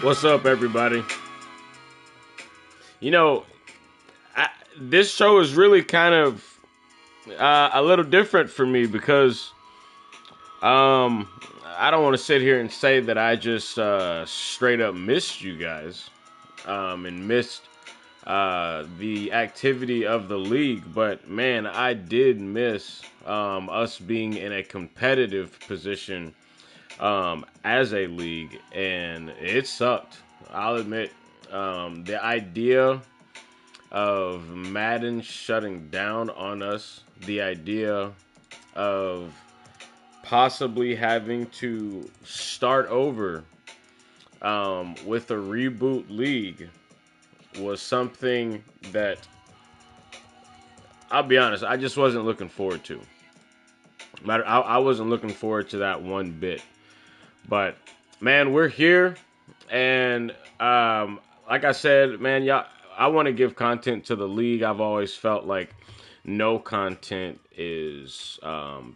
What's up, everybody? You know, this show is really kind of a little different for me because um, I don't want to sit here and say that I just straight up missed you guys and missed the activity of the league, but man, I did miss us being in a competitive position as a league, and it sucked. I'll admit. The idea of Madden shutting down on us, the idea of possibly having to start over with a reboot league was something that I'll be honest, I just wasn't looking forward to. I wasn't looking forward to that one bit. But man, we're here, and like I said, man, y'all, I want to give content to the league. I've always felt like no content is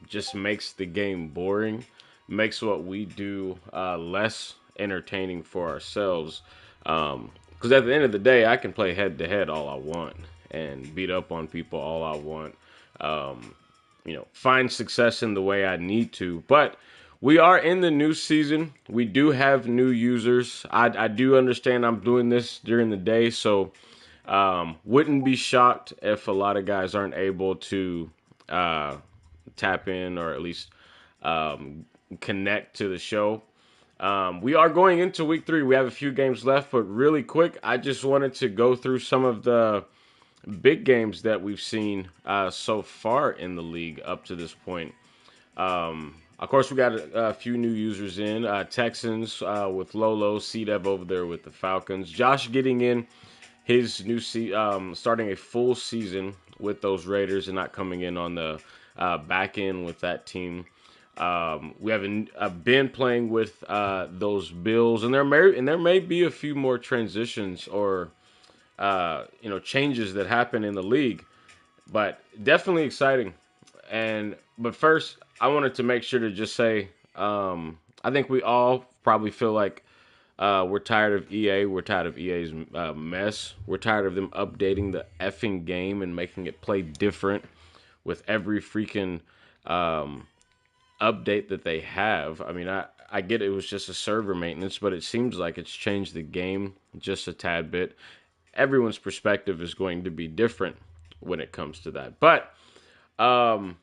just makes the game boring, makes what we do less entertaining for ourselves. Because at the end of the day, I can play head to head all I want and beat up on people all I want. Um, find success in the way I need to, but we are in the new season. We do have new users. I do understand I'm doing this during the day, so wouldn't be shocked if a lot of guys aren't able to uh, tap in or at least um, connect to the show. We are going into week 3. We have a few games left, but really quick, I just wanted to go through some of the big games that we've seen so far in the league up to this point. Of course, we got a few new users in. Texans with Lolo, C-Dev over there with the Falcons. Josh getting in his starting a full season with those Raiders and not coming in on the back end with that team. We have been playing with those Bills, and there may be a few more transitions or changes that happen in the league, but definitely exciting. But first, I wanted to make sure to just say, I think we all probably feel like we're tired of EA. We're tired of EA's mess. We're tired of them updating the effing game and making it play different with every freaking update that they have. I mean, I get it was just a server maintenance, but it seems like it's changed the game just a tad bit. Everyone's perspective is going to be different when it comes to that. But um,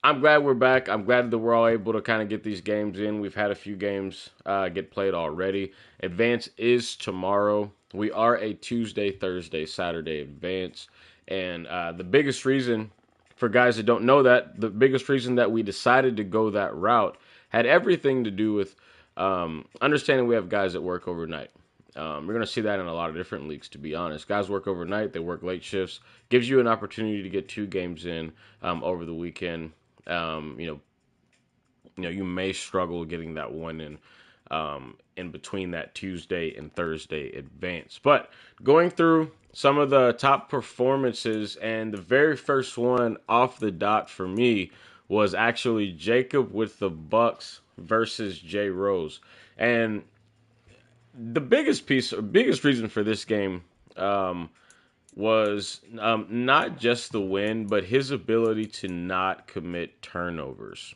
I'm glad we're back. I'm glad that we're all able to kind of get these games in. We've had a few games get played already. Advance is tomorrow. We are a Tuesday, Thursday, Saturday advance. And the biggest reason, for guys that don't know that, the biggest reason that we decided to go that route had everything to do with understanding we have guys that work overnight. We're going to see that in a lot of different leagues, to be honest. Guys work overnight, they work late shifts. Gives you an opportunity to get 2 games in over the weekend. Um, you know, you may struggle getting that one in between that Tuesday and Thursday advance. But going through some of the top performances, and the very first one off the dot for me was actually Jacob with the Bucks versus Jay Rose, and the biggest reason for this game was not just the win, but his ability to not commit turnovers.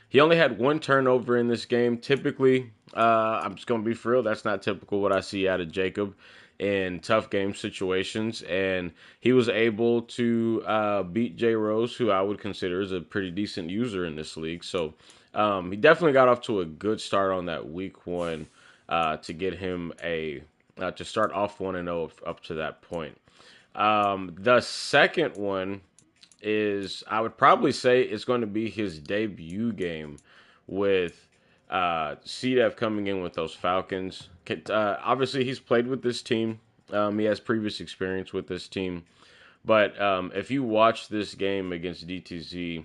He only had one turnover in this game. Typically, I'm just going to be for real, that's not typical what I see out of Jacob in tough game situations. And he was able to beat Jay Rose, who I would consider is a pretty decent user in this league. So he definitely got off to a good start on that week 1 to get him to start off 1-0 up to that point. The second one is, I would probably say, it's going to be his debut game with CDEV coming in with those Falcons. Obviously, he's played with this team. He has previous experience with this team. But if you watch this game against DTZ,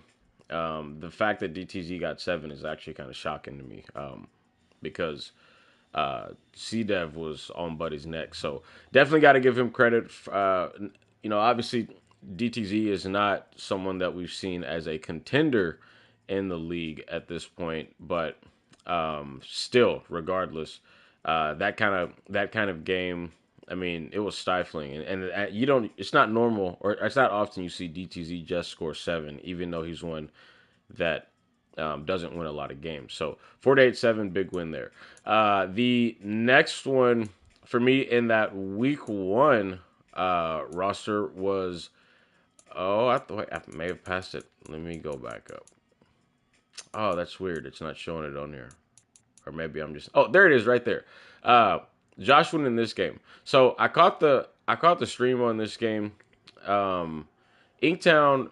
the fact that DTZ got 7 is actually kind of shocking to me, because CDEV was on Buddy's neck. So definitely got to give him credit. Obviously DTZ is not someone that we've seen as a contender in the league at this point, but Still, regardless, that kind of game. I mean, it was stifling, and you don't. It's not normal, or it's not often you see DTZ just score 7, even though he's one that doesn't win a lot of games. So 48-7, big win there. The next one for me in that week 1 roster was, I may have passed it. Let me go back up. Oh, that's weird. It's not showing it on here. Or maybe I'm just. Oh, there it is, right there. Josh won in this game. So I caught the stream on this game. Um, Inktown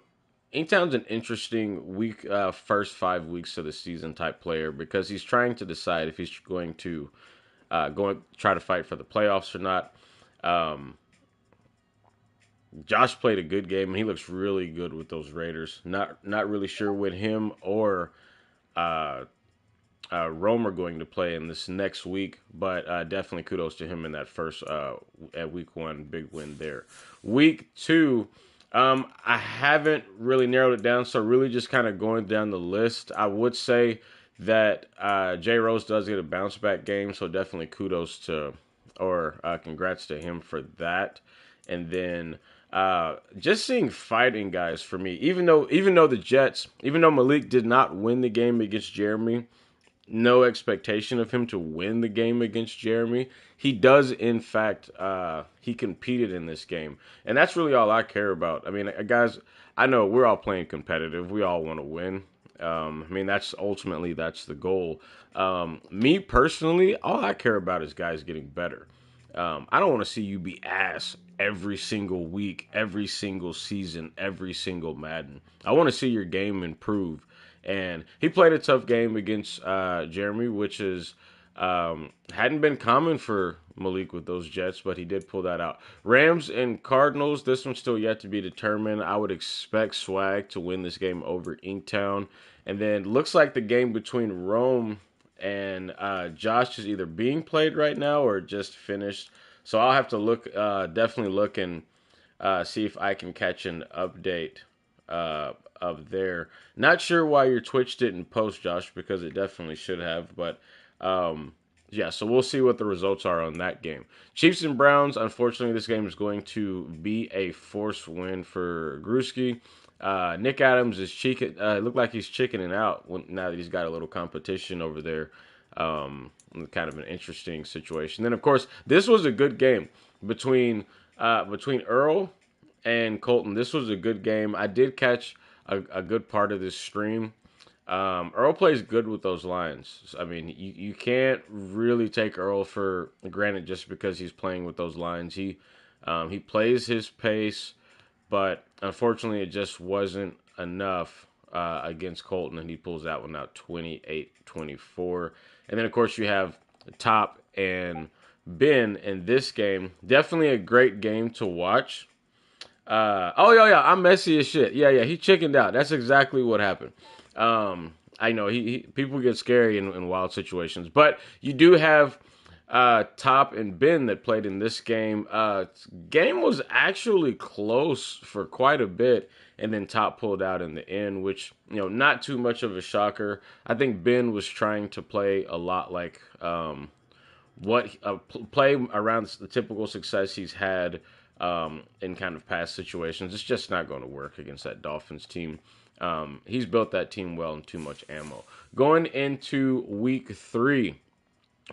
Inktown's an interesting week, first 5 weeks of the season type player because he's trying to decide if he's going to try to fight for the playoffs or not. Um, Josh played a good game and he looks really good with those Raiders. Not really sure when him or uh, Rome are going to play in this next week, but definitely kudos to him in that first at week 1 big win there. Week 2. I haven't really narrowed it down, so really just kind of going down the list. I would say that Jay Rose does get a bounce back game, so definitely kudos to, or congrats to him for that. And then just seeing fighting guys for me, even though the Jets, even though Malik did not win the game against Jeremy, no expectation of him to win the game against Jeremy. He does, in fact, he competed in this game. And that's really all I care about. I mean, guys, I know we're all playing competitive. We all want to win. I mean, that's the goal. Me personally, all I care about is guys getting better. I don't want to see you be ass every single week, every single season, every single Madden. I want to see your game improve. And he played a tough game against Jeremy, which is hadn't been common for Malik with those Jets, but he did pull that out. Rams and Cardinals, this one's still yet to be determined. I would expect Swag to win this game over Inktown. And then looks like the game between Rome and Josh is either being played right now or just finished. So I'll have to definitely look and see if I can catch an update of there. Not sure why your Twitch didn't post, Josh, because it definitely should have. But yeah, so we'll see what the results are on that game. Chiefs and Browns. Unfortunately, this game is going to be a forced win for Gruski. Nick Adams is looked like he's chickening out now that he's got a little competition over there. Kind of an interesting situation. Then, of course, this was a good game between Earl and Colton. This was a good game. I did catch a good part of this stream. Earl plays good with those lines. I mean, you can't really take Earl for granted just because he's playing with those lines. He plays his pace, but unfortunately, it just wasn't enough against Colton, and he pulls that one out 28-24. And then, of course, you have Top and Ben in this game. Definitely a great game to watch. Yeah, I'm messy as shit. Yeah, he chickened out. That's exactly what happened. I know people get scary in wild situations, but you do have Top and Ben that played in this game. Game was actually close for quite a bit, and then Top pulled out in the end, which not too much of a shocker. I think Ben was trying to play a lot like play around the typical success he's had in kind of past situations. It's just not going to work against that Dolphins team. He's built that team well and too much ammo. Going into week 3,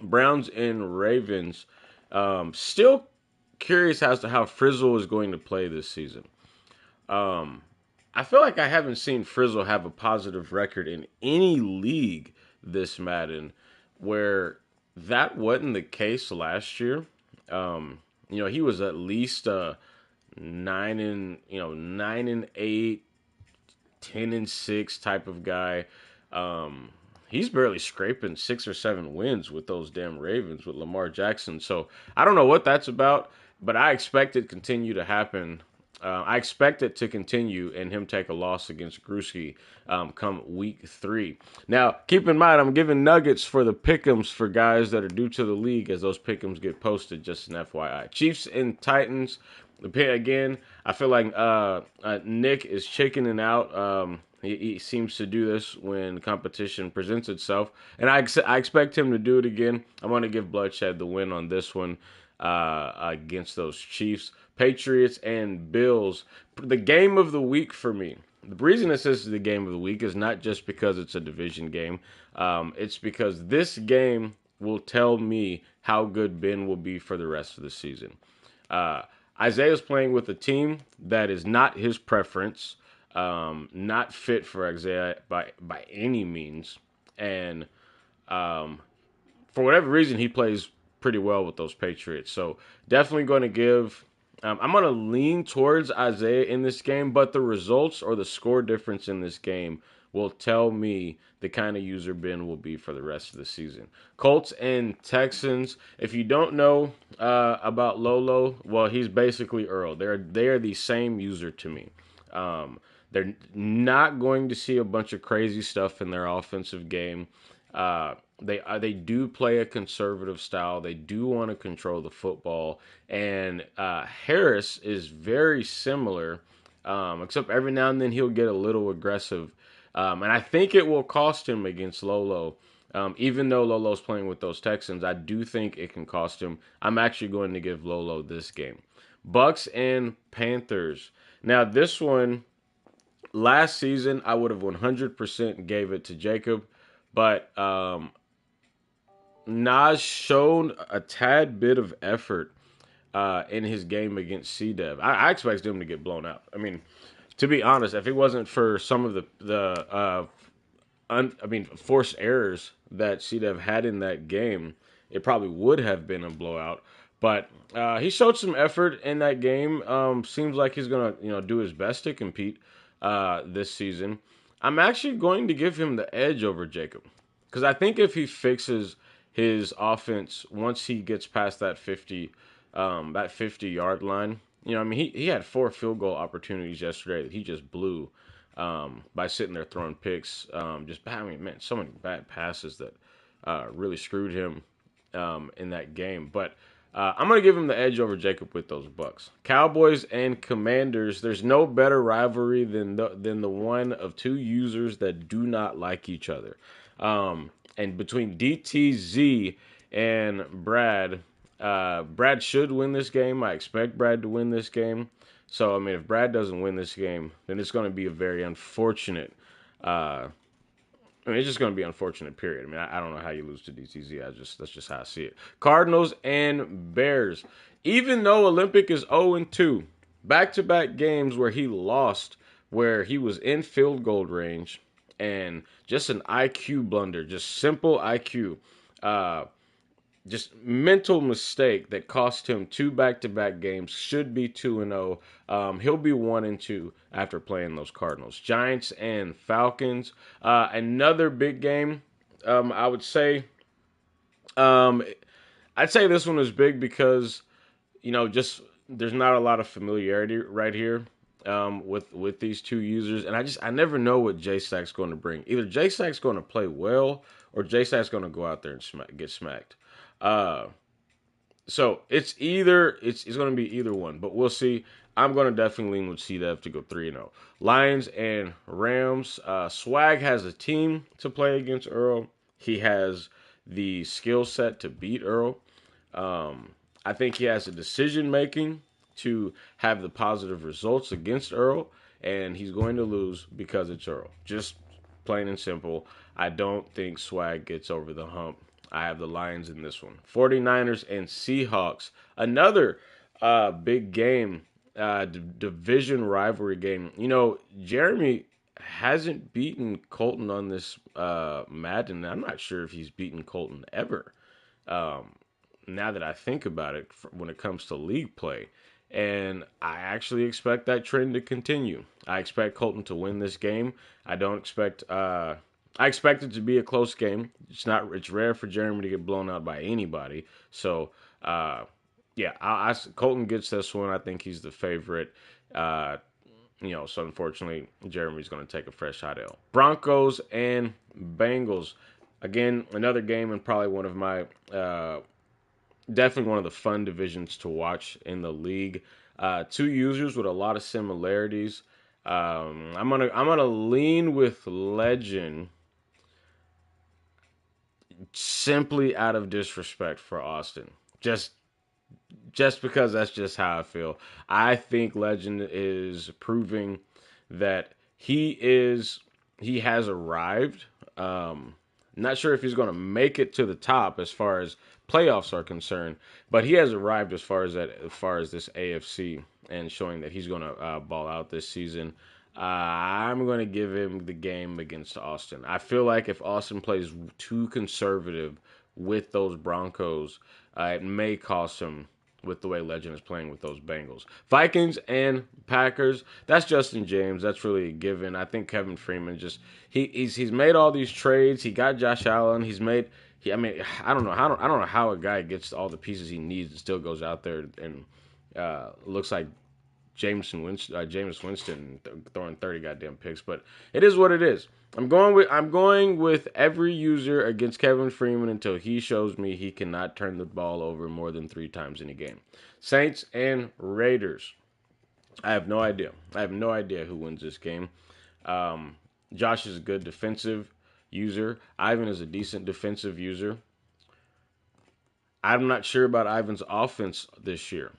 Browns and Ravens. Still curious as to how Frizzle is going to play this season. I feel like I haven't seen Frizzle have a positive record in any league this Madden, where that wasn't the case last year. He was at least 9-8, 10-6 type of guy. He's barely scraping 6 or 7 wins with those damn Ravens with Lamar Jackson. So I don't know what that's about, but I expect it to continue to happen. I expect it to continue and him take a loss against Gruski come week 3. Now, keep in mind, I'm giving nuggets for the pick'ems for guys that are due to the league as those pick'ems get posted, just an FYI. Chiefs and Titans. Again, I feel like Nick is chickening out. He seems to do this when competition presents itself, and I expect him to do it again. I'm going to give Bloodshed the win on this one against those Chiefs, Patriots, and Bills. The game of the week for me. The reason this is the game of the week is not just because it's a division game. It's because this game will tell me how good Ben will be for the rest of the season. Uh, Isaiah's playing with a team that is not his preference, not fit for Isaiah by any means, and um, for whatever reason, he plays pretty well with those Patriots. So definitely going to give. I'm going to lean towards Isaiah in this game, but the results or the score difference in this game will tell me the kind of user Ben will be for the rest of the season. Colts and Texans. If you don't know about Lolo, well, he's basically Earl. They are the same user to me. They're not going to see a bunch of crazy stuff in their offensive game. They do play a conservative style. They do want to control the football, and Harris is very similar, except every now and then he'll get a little aggressive, and I think it will cost him against Lolo. Even though Lolo's playing with those Texans, I do think it can cost him. I'm actually going to give Lolo this game. Bucks and Panthers. Now this one, last season I would have 100% gave it to Jacob, but Nas showed a tad bit of effort in his game against C-Dev. I expect him to get blown out. I mean, to be honest, if it wasn't for some of the forced errors that C-Dev had in that game, it probably would have been a blowout. But he showed some effort in that game. Seems like he's gonna do his best to compete this season. I'm actually going to give him the edge over Jacob because I think if he fixes his offense once he gets past that 50-yard line. I mean, he had 4 field goal opportunities yesterday that he just blew by sitting there throwing picks. So many bad passes that really screwed him in that game. But I'm going to give him the edge over Jacob with those Bucks. Cowboys and Commanders. There's no better rivalry than the one of two users that do not like each other. And between DTZ and Brad, Brad should win this game. I expect Brad to win this game. So, I mean, if Brad doesn't win this game, then it's going to be a very unfortunate. It's just going to be unfortunate. Period. I mean, I don't know how you lose to DTZ. That's just how I see it. Cardinals and Bears. Even though Olympic is 0-2, back-to-back games where he lost, where he was in field goal range, and just an IQ blunder, just simple IQ. Just mental mistake that cost him 2 back-to-back games. Should be 2-0. He'll be 1-2 after playing those Cardinals. Giants and Falcons. Another big game. I would say. I'd say this one was big because just there's not a lot of familiarity right here with these two users, and I never know what J-Stack's going to bring. Either J-Stack's going to play well, or J-Stack's going to go out there and get smacked. So it's going to be either one, but we'll see. I'm going to definitely lean with C-Dev to go 3-0. Lions and Rams. Swag has a team to play against Earl. He has the skill set to beat Earl. I think he has the decision making to have the positive results against Earl, and he's going to lose because it's Earl. Just plain and simple. I don't think Swag gets over the hump. I have the Lions in this one. 49ers and Seahawks. Another big game, division rivalry game. Jeremy hasn't beaten Colton on this Madden. I'm not sure if he's beaten Colton ever. Now that I think about it, when it comes to league play. And I actually expect that trend to continue. I expect Colton to win this game. I expect it to be a close game. It's rare for Jeremy to get blown out by anybody. So, Colton gets this one. I think he's the favorite. So unfortunately, Jeremy's going to take a fresh hot L. Broncos and Bengals. Again, another game and probably one of my, definitely one of the fun divisions to watch in the league. Two users with a lot of similarities. I'm gonna lean with Legend simply out of disrespect for Austin. Just just because that's just how I feel. I think Legend is proving that he has arrived. Not sure if he's going to make it to the top as far as playoffs are concerned, but he has arrived as far as this AFC and showing that he's going to ball out this season. I'm going to give him the game against Austin. I feel like if Austin plays too conservative with those Broncos, it may cost him with the way Legend is playing with those Bengals. Vikings and Packers, that's Justin James. That's really a given. I think Kevin Freeman he's made all these trades. He got Josh Allen. I don't know how a guy gets all the pieces he needs and still goes out there and looks like Jameis Winston throwing 30 goddamn picks, but it is what it is. I'm going with every user against Kevin Freeman until he shows me he cannot turn the ball over more than 3 times in a game. Saints and Raiders. I have no idea. I have no idea who wins this game. Josh is a good defensive user. Ivan is a decent defensive user. I'm not sure about Ivan's offense this year.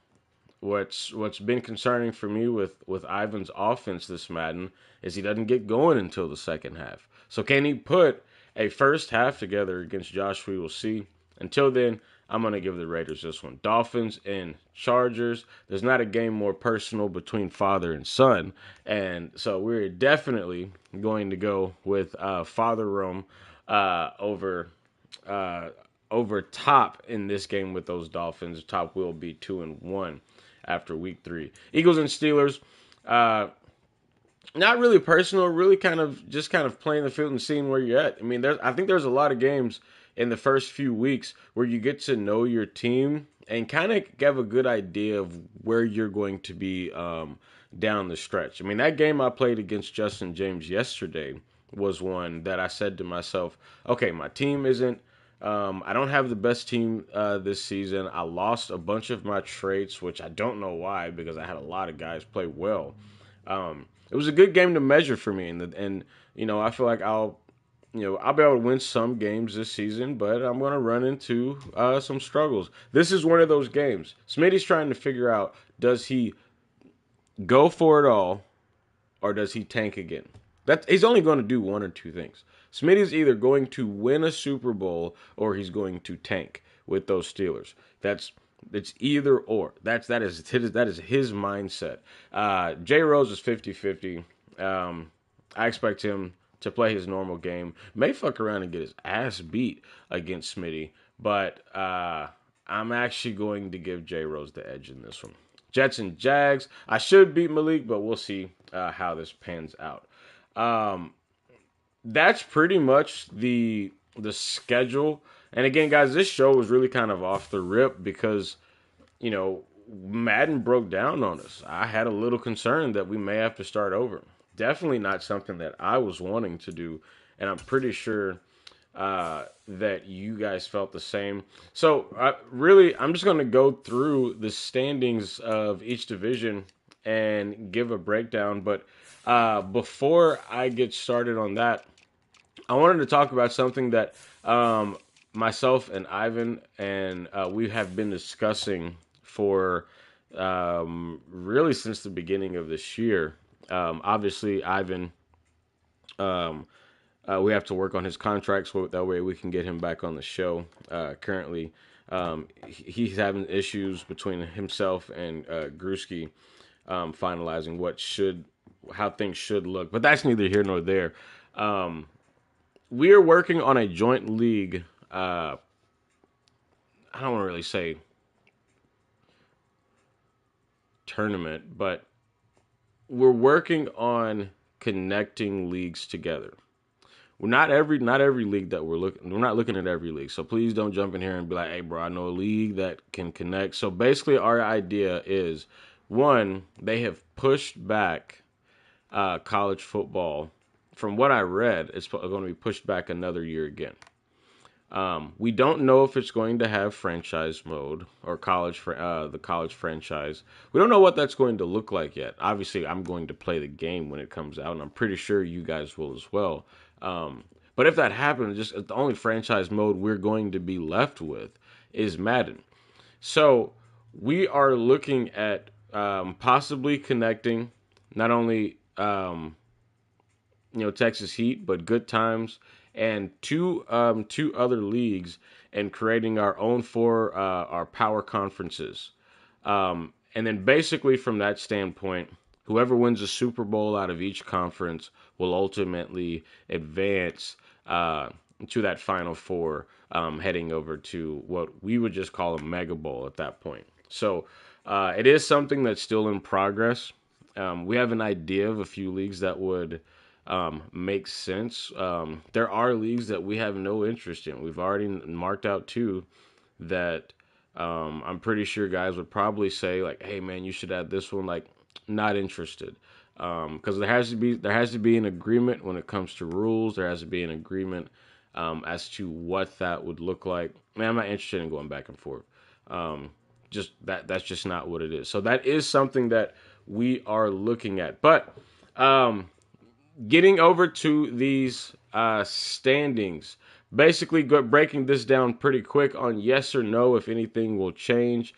What's been concerning for me with Ivan's offense this Madden is he doesn't get going until the second half. So can he put a first half together against Josh? We will see. Until then, I'm going to give the Raiders this one. Dolphins and Chargers. There's not a game more personal between father and son. And so we're definitely going to go with Father Rome over top in this game with those Dolphins. Top will be 2-1 after week 3. Eagles and Steelers. Not really personal, really kind of playing the field and seeing where you're at. I mean, I think there's a lot of games in the first few weeks where you get to know your team and kind of have a good idea of where you're going to be down the stretch. I mean, that game I played against Justin James yesterday was one that I said to myself, okay, my team isn't I don't have the best team this season. I lost a bunch of my traits, which I don't know why because I had a lot of guys play well. It was a good game to measure for me, and I feel like I'll be able to win some games this season, but I'm going to run into some struggles. This is one of those games. Smitty's trying to figure out, does he go for it all or does he tank again? He's only going to do one or two things. Smitty's either going to win a Super Bowl or he's going to tank with those Steelers. It's either or. That is his mindset. Jay Rose is 50-50. I expect him to play his normal game. May fuck around and get his ass beat against Smitty, but I'm actually going to give Jay Rose the edge in this one. Jets and Jags. I should beat Malik, but we'll see how this pans out. That's pretty much the schedule. And again, guys, this show was really kind of off the rip because, Madden broke down on us. I had a little concern that we may have to start over. Definitely not something that I was wanting to do. And I'm pretty sure that you guys felt the same. So I'm just going to go through the standings of each division and give a breakdown. But before I get started on that, I wanted to talk about something that myself and Ivan and we have been discussing for really since the beginning of this year. Obviously, Ivan, we have to work on his contract so that way we can get him back on the show. Currently, he's having issues between himself and Gruski finalizing how things should look. But that's neither here nor there. We are working on a joint league. I don't want to really say tournament, but we're working on connecting leagues together. Not every league that we're not looking at every league. So please don't jump in here and be like, hey bro, I know a league that can connect. So basically our idea is, one, they have pushed back college football. From what I read, it's going to be pushed back another year again. We don't know if it's going to have franchise mode or the college franchise. We don't know what that's going to look like yet. Obviously, I'm going to play the game when it comes out, and I'm pretty sure you guys will as well. But if that happens, just the only franchise mode we're going to be left with is Madden. So we are looking at possibly connecting not only Texas Heat, but Good Times and two other leagues, and creating our own for our power conferences. And then basically from that standpoint, whoever wins the Super Bowl out of each conference will ultimately advance to that Final Four, heading over to what we would just call a Mega Bowl at that point. So it is something that's still in progress. We have an idea of a few leagues that would make sense. There are leagues that we have no interest in. We've already marked out two that I'm pretty sure guys would probably say like, "Hey man, you should add this one." Like, not interested, because there has to be an agreement when it comes to rules. There has to be an agreement as to what that would look like. Man, I'm not interested in going back and forth. Just that's just not what it is. So that is something that we are looking at. But getting over to these standings, basically breaking this down pretty quick on yes or no if anything will change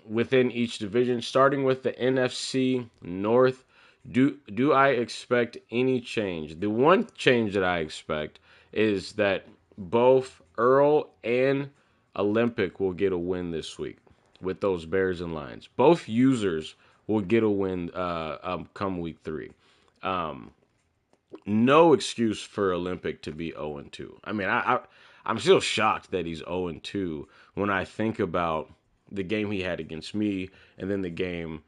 within each division. Starting with the NFC North, do I expect any change? The one change that I expect is that both Earl and Olympic will get a win this week with those Bears and Lions. Both users will get a win come week 3. Um, no excuse for Olympic to be 0-2. I mean, I'm still shocked that he's 0-2 when I think about the game he had against me, and then the game,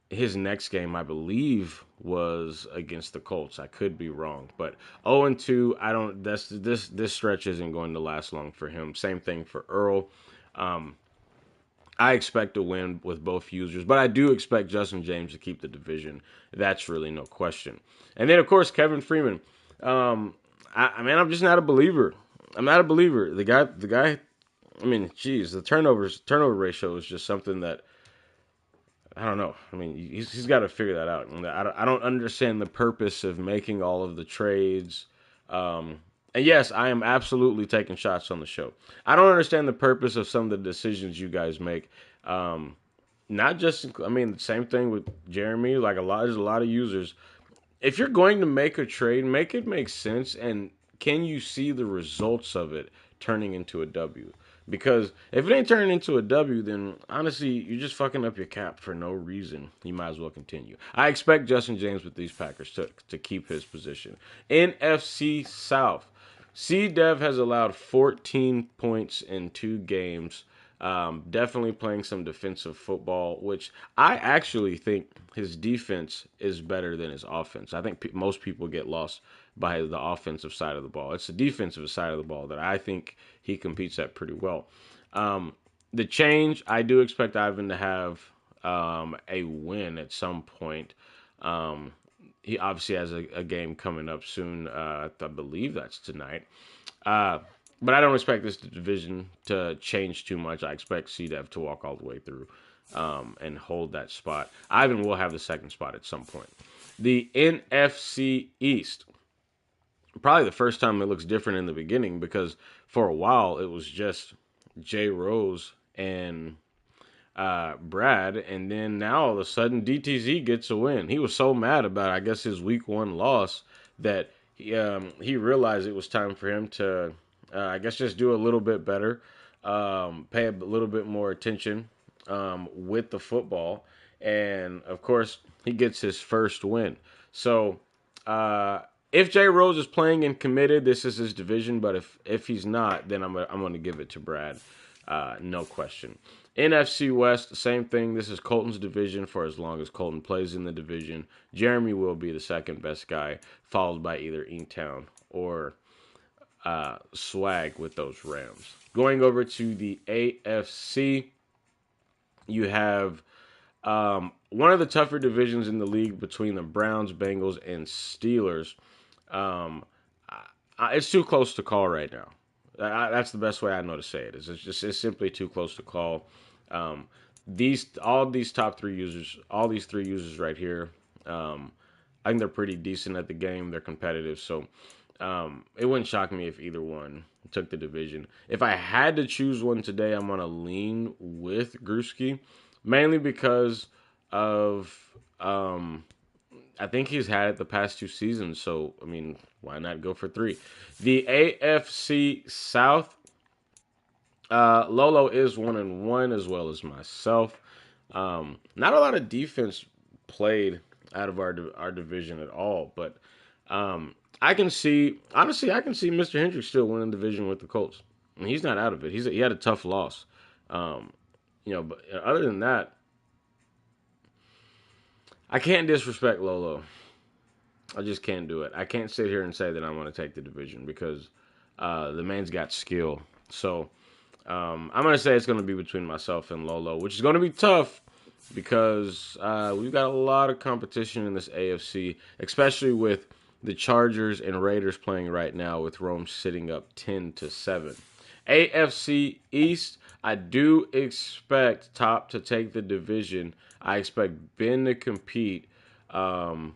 his next game, I believe, was against the Colts. I could be wrong, but 0-2. I don't. This stretch isn't going to last long for him. Same thing for Earl. Um, I expect a win with both users, but I do expect Justin James to keep the division. That's really no question. And then, of course, Kevin Freeman. I mean, I'm just not a believer. I'm not a believer. The guy. I mean, geez, the turnover ratio is just something that I don't know. I mean, he's got to figure that out. And I don't understand the purpose of making all of the trades. And yes, I am absolutely taking shots on the show. I don't understand the purpose of some of the decisions you guys make. Not just, I mean, the same thing with Jeremy. Like there's a lot of users. If you're going to make a trade, make it make sense, and can you see the results of it turning into a W? Because if it ain't turning into a W, then honestly, you're just fucking up your cap for no reason. You might as well continue. I expect Justin James with these Packers to keep his position. NFC South. C. Dev has allowed 14 points in 2 games. Definitely playing some defensive football, which I actually think his defense is better than his offense. I think most people get lost by the offensive side of the ball. It's the defensive side of the ball that I think he competes at pretty well. The change, I do expect Ivan to have a win at some point. He obviously has a game coming up soon. I believe that's tonight. Uh, but I don't expect this division to change too much. I expect CDEV to walk all the way through and hold that spot. Ivan will have the second spot at some point. The NFC East. Probably the first time it looks different in the beginning, because for a while it was just Jay Rose and Brad, and then now all of a sudden DTZ gets a win. He was so mad about, I guess, his week 1 loss that he realized it was time for him to, I guess, just do a little bit better, pay a little bit more attention with the football, and of course he gets his first win. So if Jay Rose is playing and committed, this is his division. But if he's not, then I'm going to give it to Brad, no question. NFC West, same thing. This is Colton's division for as long as Colton plays in the division. Jeremy will be the second best guy, followed by either Inktown or Swag with those Rams. Going over to the AFC, you have one of the tougher divisions in the league between the Browns, Bengals, and Steelers. Um, It's too close to call right now. That's the best way I know to say it. It's simply too close to call. Um, all these top three users, all these three users right here, I think they're pretty decent at the game. They're competitive, so it wouldn't shock me if either one took the division. If I had to choose one today, I'm gonna lean with Gruski, mainly because of I think he's had it the past 2 seasons. So I mean, why not go for three? The AFC South, Lolo is 1-1 as well as myself. Not a lot of defense played out of our division at all, but I can see honestly I can see Mr. Hendricks still winning the division with the Colts. I mean, he's not out of it. He had a tough loss. Um, but other than that, I can't disrespect Lolo. I just can't do it. I can't sit here and say that I want to take the division because the man's got skill. So I'm going to say it's going to be between myself and Lolo, which is going to be tough because we've got a lot of competition in this AFC, especially with the Chargers and Raiders playing right now, with Rome sitting up 10-7. AFC East, I do expect Top to take the division. I expect Ben to compete. And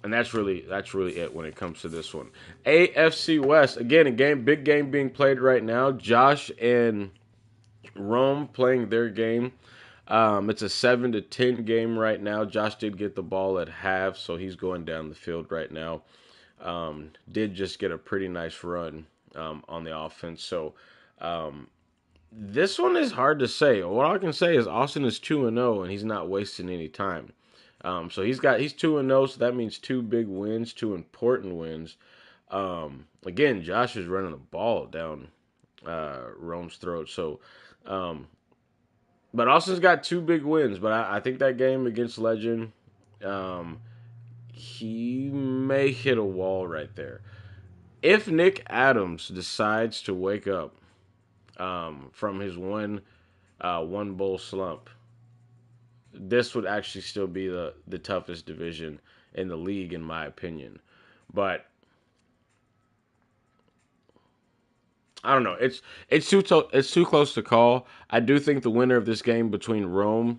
that's really it when it comes to this one. AFC West, again, big game being played right now. Josh and Rome playing their game. It's a 7-10 game right now. Josh did get the ball at half, so he's going down the field right now. Did just get a pretty nice run on the offense. So this one is hard to say. What I can say is Austin is 2-0, and he's not wasting any time. So he's 2-0, so that means two big wins, two important wins. Again, Josh is running the ball down Rome's throat. So, but Austin's got two big wins. But I think that game against Legend, he may hit a wall right there. If Nick Adams decides to wake up from his one bowl slump, this would actually still be the toughest division in the league, in my opinion. But I don't know. It's too close to call. I do think the winner of this game between Josh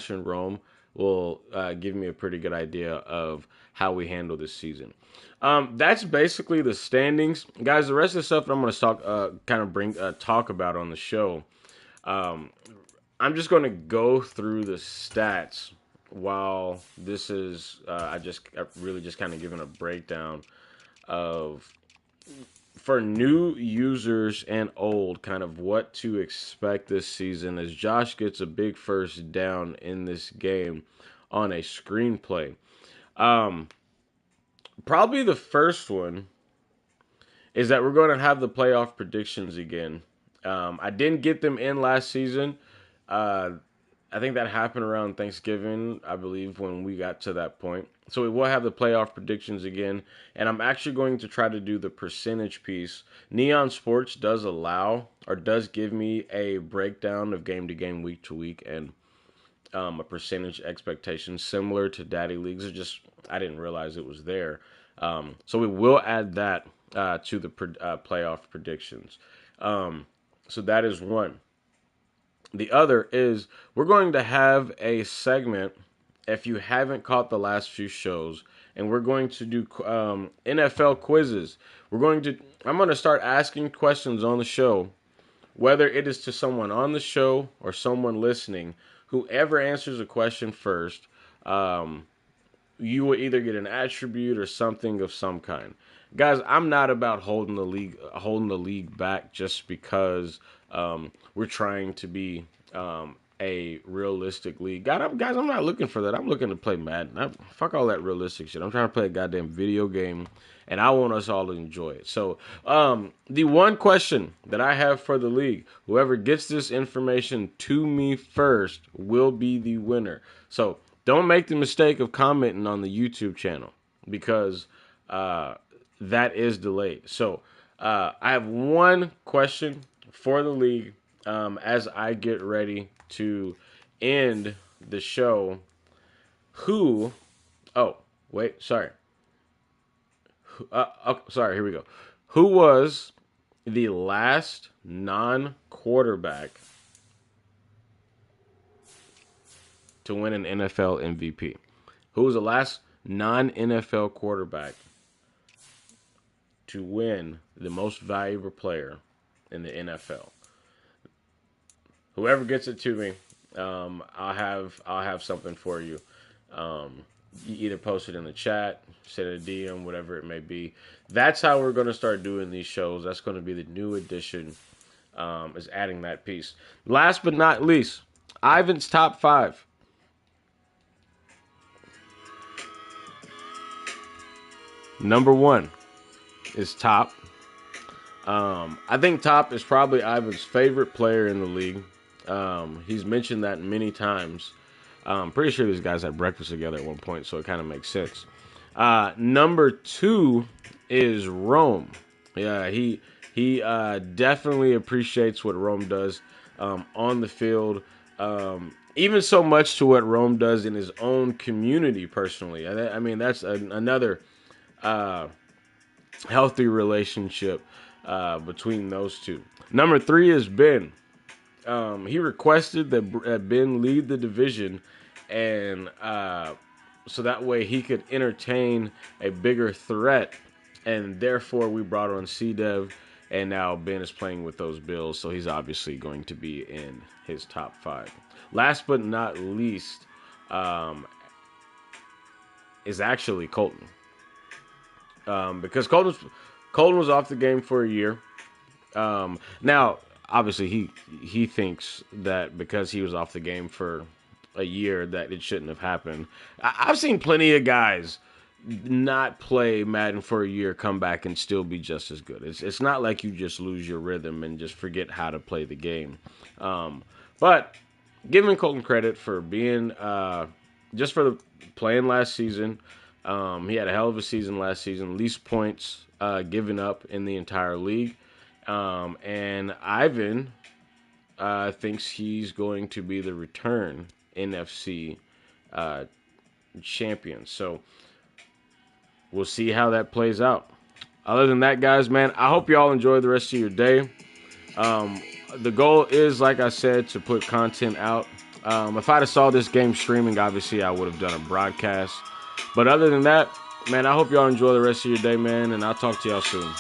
and Rome, will give me a pretty good idea of how we handle this season. That's basically the standings, guys. The rest of the stuff that I'm going to talk about on the show. Um, I'm just going to go through the stats while this is. I really just kind of giving a breakdown of, for new users and old, kind of what to expect this season as Josh gets a big first down in this game on a screenplay. Um, Probably the first one is that we're going to have the playoff predictions again. I didn't get them in last season. Uh, I think that happened around Thanksgiving, I believe, when we got to that point. So we will have the playoff predictions again, and I'm actually going to try to do the percentage piece. Neon Sports does give me a breakdown of game to game, week to week, and a percentage expectation similar to Daddy Leagues. I didn't realize it was there. So we will add that to the playoff predictions. So that is one. The other is we're going to have a segment, if you haven't caught the last few shows, and we're going to do NFL quizzes. I'm going to start asking questions on the show, whether it is to someone on the show or someone listening. Whoever answers a question first, you will either get an attribute or something of some kind. Guys, I'm not about holding the league back just because we're trying to be a realistic league. Guys, I'm not looking for that. I'm looking to play Madden. Fuck all that realistic shit. I'm trying to play a goddamn video game, and I want us all to enjoy it. So, the one question that I have for the league, whoever gets this information to me first will be the winner. So, don't make the mistake of commenting on the YouTube channel because that is delayed. So, I have one question for the league as I get ready to end the show. Oh, wait, sorry. Sorry, here we go. Who was the last non-quarterback to win an NFL MVP? Who was the last non-NFL quarterback to win the most valuable player in the NFL? Whoever gets it to me, I'll have something for you. You either post it in the chat, send a DM, whatever it may be. That's how we're going to start doing these shows. That's going to be the new addition. Is adding that piece. Last but not least, Ivan's top 5. Number 1 is Top. I think Top is probably Ivan's favorite player in the league. He's mentioned that many times. I'm pretty sure these guys had breakfast together at one point, so it kind of makes sense. Number 2 is Rome. Yeah, he definitely appreciates what Rome does on the field. Even so much to what Rome does in his own community personally. I mean, that's another healthy relationship between those two. Number 3 is Ben. He requested that Ben lead the division, and so that way he could entertain a bigger threat, and therefore we brought on C-Dev, and now Ben is playing with those Bills, so he's obviously going to be in his top 5. Last but not least is actually Colton. Because Colton was off the game for a year. Now, obviously, he thinks that because he was off the game for a year that it shouldn't have happened. I've seen plenty of guys not play Madden for a year, come back and still be just as good. It's not like you just lose your rhythm and just forget how to play the game. But giving Colton credit for being just for the playing last season. He had a hell of a season last season, least points given up in the entire league. And Ivan thinks he's going to be the return NFC champion. So we'll see how that plays out. Other than that, guys, man, I hope you all enjoy the rest of your day. The goal is, like I said, to put content out. If I'd have saw this game streaming, obviously I would have done a broadcast. But other than that, man, I hope y'all enjoy the rest of your day, man, and I'll talk to y'all soon.